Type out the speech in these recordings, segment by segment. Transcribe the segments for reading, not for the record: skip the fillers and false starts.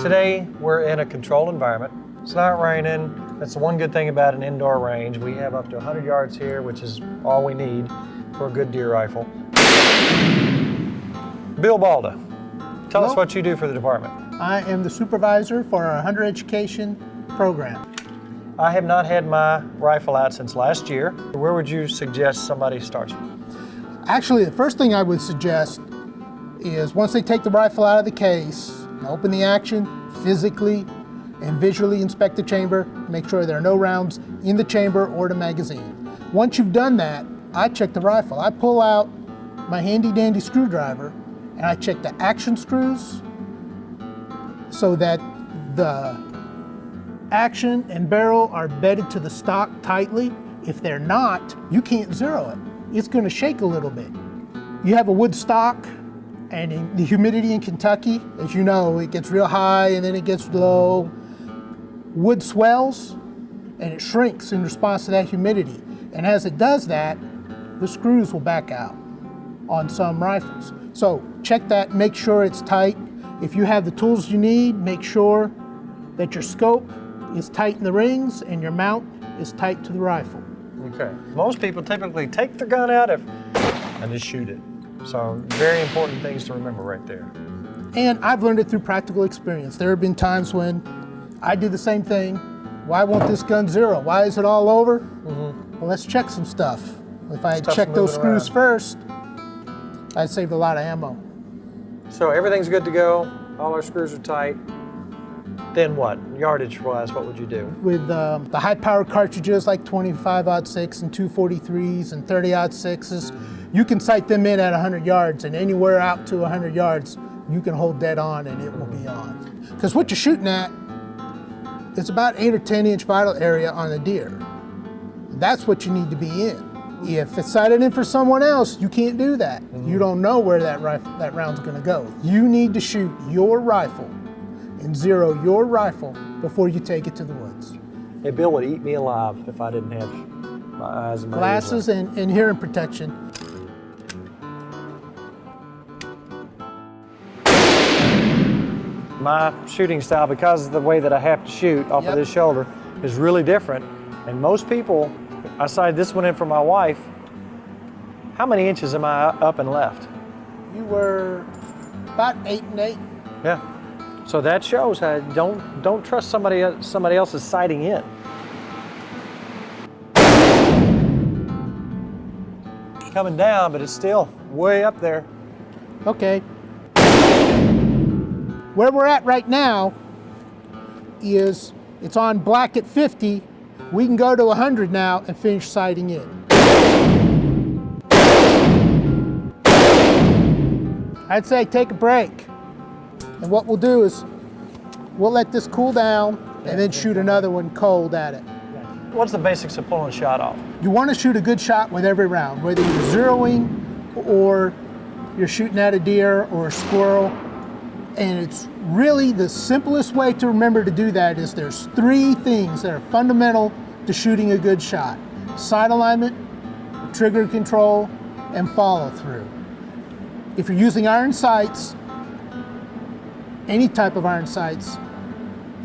Today, we're in a controlled environment. It's not raining. That's the one good thing about an indoor range. We have up to 100 yards here, which is all we need for a good deer rifle. Bill Balda, tell us what you do for the department. I am the supervisor for our hunter education program. I have not had my rifle out since last year. Where would you suggest somebody starts? Actually, the first thing I would suggest is once they take the rifle out of the case, open the action physically and visually inspect the chamber, make sure there are no rounds in the chamber or the magazine. Once you've done that, I check the rifle. I pull out my handy dandy screwdriver and I check the action screws so that the action and barrel are bedded to the stock tightly. If they're not, you can't zero it. It's going to shake a little bit. You have a wood stock, and in the humidity in Kentucky, as you know, it gets real high and then it gets low. Wood swells and it shrinks in response to that humidity. And as it does that, the screws will back out on some rifles. So check that, make sure it's tight. If you have the tools you need, make sure that your scope is tight in the rings and your mount is tight to the rifle. Okay. Most people typically take their gun out and just shoot it. So very important things to remember right there. And I've learned it through practical experience. There have been times when I did the same thing. Why won't this gun zero? Why is it all over? Well, let's check some stuff. If I had checked those screws first, I'd saved a lot of ammo. So everything's good to go. All our screws are tight. Then what? Yardage-wise, what would you do? With the high-powered cartridges like 25-06 and 243s and 30-06s, you can sight them in at 100 yards, and anywhere out to 100 yards, you can hold dead on and it will be on. Because what you're shooting at is about 8 or 10 inch vital area on a deer. That's what you need to be in. If it's sighted in for someone else, you can't do that. You don't know where that round's gonna go. You need to shoot your rifle and zero your rifle before you take it to the woods. Hey, Bill would eat me alive if I didn't have my eyes and my glasses and hearing protection. My shooting style, because of the way that I have to shoot off of this shoulder, is really different. And most people, I sighted this one in for my wife. How many inches am I up and left? You were about 8 and 8. Yeah. So that shows how don't trust somebody else's sighting in. Coming down, but it's still way up there. Okay. Where we're at right now is it's on black at 50. We can go to 100 now and finish sighting in. I'd say take a break. And what we'll do is we'll let this cool down and then shoot another one cold at it. What's the basics of pulling a shot off? You want to shoot a good shot with every round, whether you're zeroing or you're shooting at a deer or a squirrel. And it's really the simplest way to remember to do that is there's 3 things that are fundamental to shooting a good shot: sight alignment, trigger control, and follow through. If you're using iron sights, any type of iron sights,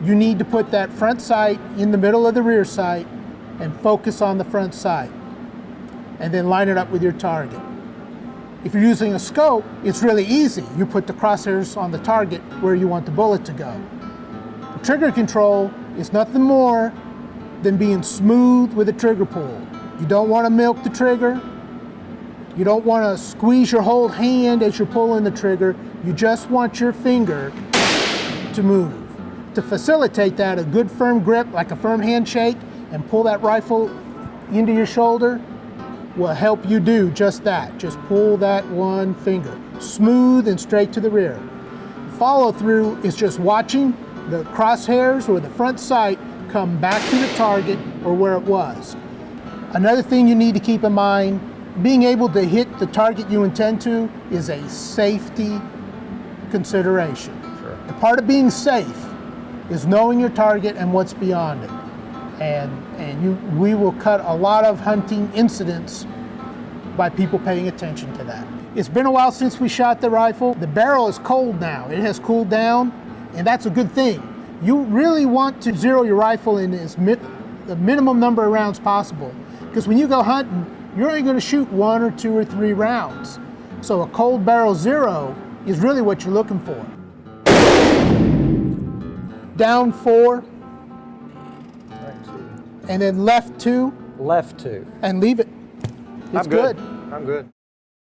you need to put that front sight in the middle of the rear sight and focus on the front sight, and then line it up with your target. If you're using a scope, it's really easy. You put the crosshairs on the target where you want the bullet to go. Trigger control is nothing more than being smooth with a trigger pull. You don't want to milk the trigger. You don't want to squeeze your whole hand as you're pulling the trigger. You just want your finger to move. To facilitate that, a good firm grip, like a firm handshake, and pull that rifle into your shoulder will help you do just that. Just pull that one finger, smooth and straight to the rear. Follow through is just watching the crosshairs or the front sight come back to the target or where it was. Another thing you need to keep in mind, being able to hit the target you intend to is a safety consideration. Sure. The part of being safe is knowing your target and what's beyond it. We will cut a lot of hunting incidents by people paying attention to that. It's been a while since we shot the rifle. The barrel is cold now. It has cooled down, and that's a good thing. You really want to zero your rifle in the minimum number of rounds possible, because when you go hunting, you're only going to shoot 1 or 2 or 3 rounds. So a cold barrel zero is really what you're looking for. Down 4, and then left 2. Left 2. And leave it. It's I'm good. good. I'm good.